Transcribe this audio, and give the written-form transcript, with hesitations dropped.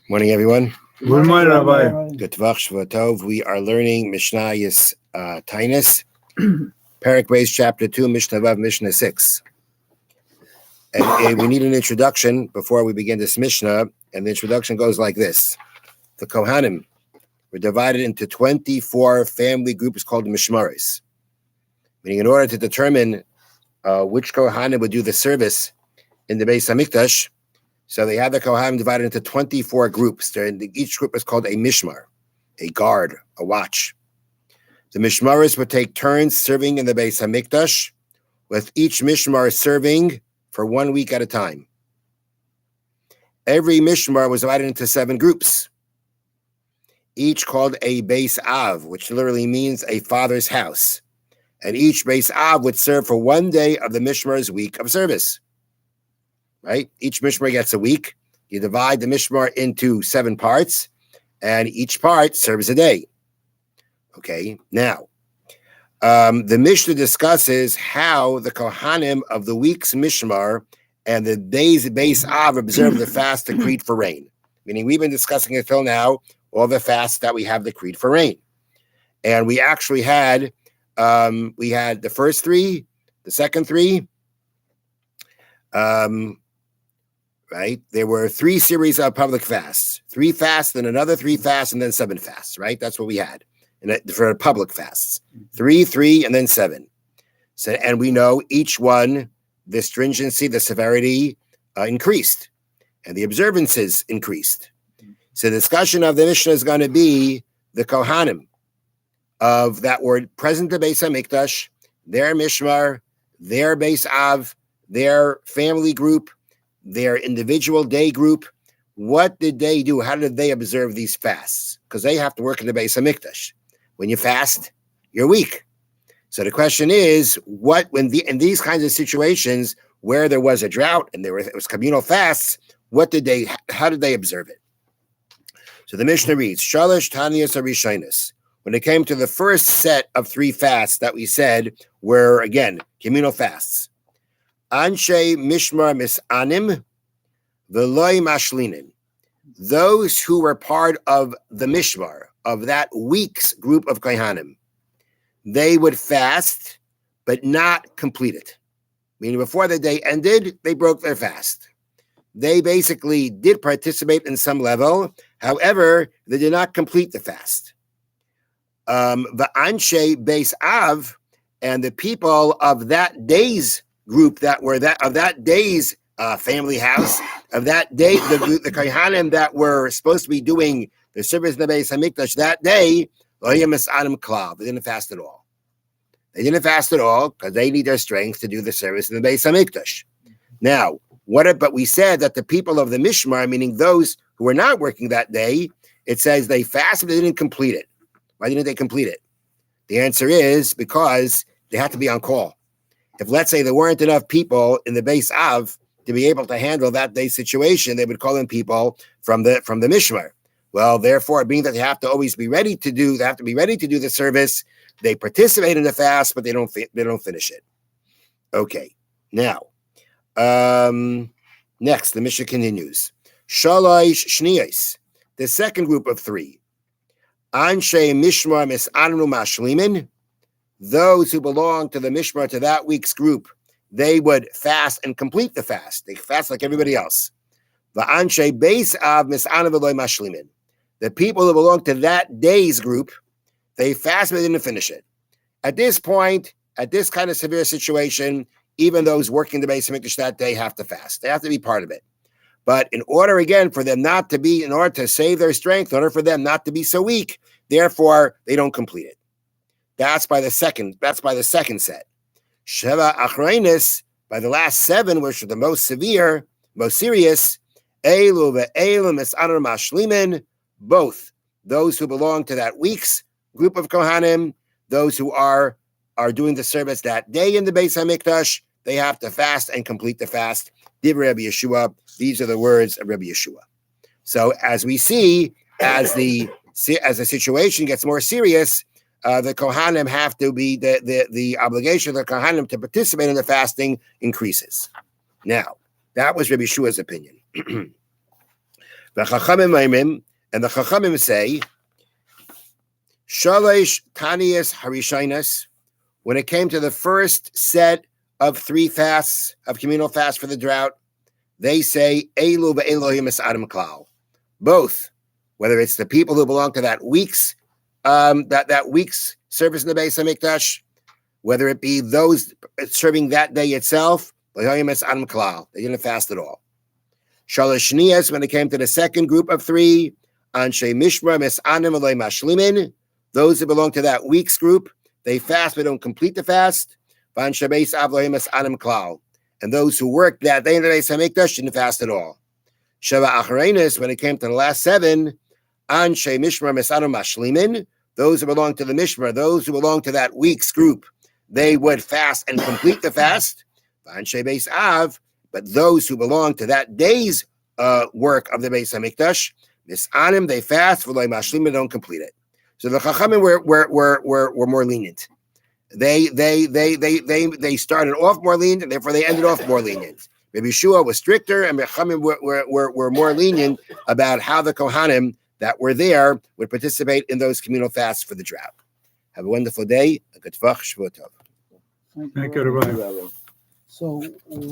Morning, everyone. Good morning, Rabbi. Good Tvach Shva Tov. We are learning Mishnah Tainus, Parak Beis, Chapter 2, Mishnah Vav, Mishnah 6. And we need an introduction before we begin this Mishnah, and the introduction goes like this. The Kohanim were divided into 24 family groups called Mishmaris. Meaning, in order to determine which Kohanim would do the service in the Beis HaMikdash, so they had the Kohanim divided into 24 groups. Each group is called a Mishmar, a guard, a watch. The Mishmaris would take turns serving in the Beis HaMikdash, with each Mishmar serving for 1 week at a time. Every Mishmar was divided into 7 groups, each called a Beis Av, which literally means a father's house. And each Beis Av would serve for 1 day of the Mishmar's week of service. Right? Each Mishmar gets a week. You divide the Mishmar into 7 parts, and each part serves a day. Okay, now, the Mishnah discusses how the Kohanim of the week's Mishmar and the day's Beis Av observe the fast decreed for rain. Meaning, we've been discussing until now all the fasts that we have decreed for rain. And we actually had, the first 3, the second 3, right? There were 3 series of public fasts, 3 fasts, then another 3 fasts, and then 7 fasts, right? That's what we had for public fasts, 3, 3, and then 7. So, and we know each one, the stringency, the severity increased, and the observances increased. So the discussion of the Mishnah is going to be the Kohanim of that were present to Beis HaMikdash, their Mishmar, their Beis Av, their family group, their individual day group. What did they do? How did they observe these fasts? Because they have to work in the Beis HaMikdash. When you fast, you're weak. So the question is, in these kinds of situations where there was a drought and it was communal fasts, how did they observe it? So the Mishnah reads, Shalosh Taniyas Arishonis. When it came to the first set of 3 fasts that we said were, again, communal fasts. Anshe Mishmar Misanim, Veloy Mashlinin. Those who were part of the Mishmar, of that week's group of Kohanim, they would fast, but not complete it. Meaning before the day ended, they broke their fast. They basically did participate in some level. However, they did not complete the fast. The Anshe Beis Av and the people of that day's group that were of that day's family house, of that day, the Kohanim that were supposed to be doing the service in the Beis HaMikdash that day, they didn't fast at all. They didn't fast at all because they need their strength to do the service in the Beis HaMikdash. Now, but we said that the people of the Mishmar, meaning those who were not working that day, it says they fasted, but they didn't complete it. Why didn't they complete it? The answer is because they had to be on call. If, let's say, there weren't enough people in the Beis Av to be able to handle that day's situation, they would call in people from the Mishmar. Well, therefore, being that they have to always be ready to do, the service, they participate in the fast, but they don't finish it. Okay, now, next, the Mishnah continues. Shalosh Shniyos, the second group of 3. Anshe Mishmar Mis'anu Mashlimin, those who belong to the Mishmar, to that week's group, they would fast and complete the fast. They fast like everybody else. The Anshe Beis Av Mis'anu V'loy Mashlimin, the people who belong to that day's group, they fast but they didn't finish it. At this point, at this kind of severe situation, even those working the Beis HaMikdash that day have to fast. They have to be part of it. But in order to save their strength, in order for them not to be so weak, therefore they don't complete it. That's by the second set. Sheva Achreinis, by the last 7, which are the most severe, most serious, Elu ve'elu mis'anu mashlimin, both those who belong to that week's group of Kohanim, those who are doing the service that day in the Beis HaMikdash, they have to fast and complete the fast. Divrei Rabbi Yeshua, these are the words of Rabbi Yeshua. So as we see, as the situation gets more serious, the Kohanim have to be, the obligation of the Kohanim to participate in the fasting increases. Now, that was Rabbi Yeshua's opinion. The Chachamim say, Shalosh Taniyas Harishinas, when it came to the first set of 3 fasts, of communal fasts for the drought, they say, Elu ve'elohim es adam klal. Both, whether it's the people who belong to that week's service in the Beis HaMikdash, whether it be those serving that day itself, ve'elohim es adam klal. They didn't fast at all. Shalosh Shniyas, when it came to the second group of 3, Anshe Mishra mes anim v'lo mashlimin, those who belong to that week's group, they fast but don't complete the fast. And those who worked that day in the Beis HaMikdash didn't fast at all. Sheva Acharenis, when it came to the last 7, Anshe Mishmar Mesanu Mashlimin, those who belong to the Mishmar, those who belong to that week's group, they would fast and complete the fast. Anshe Beis Av, but those who belong to that day's work of the Beis HaMikdash, Misanim, they fast, V'lo Mashlimin, don't complete it. So the Chachamim were more lenient. They started off more lenient, and therefore they ended off more lenient. Rabbi Yeshua was stricter, and Chachamim were more lenient about how the Kohanim that were there would participate in those communal fasts for the drought. Have a wonderful day. A good Tvach Shavuot Tov. Thank you, Rabbi. So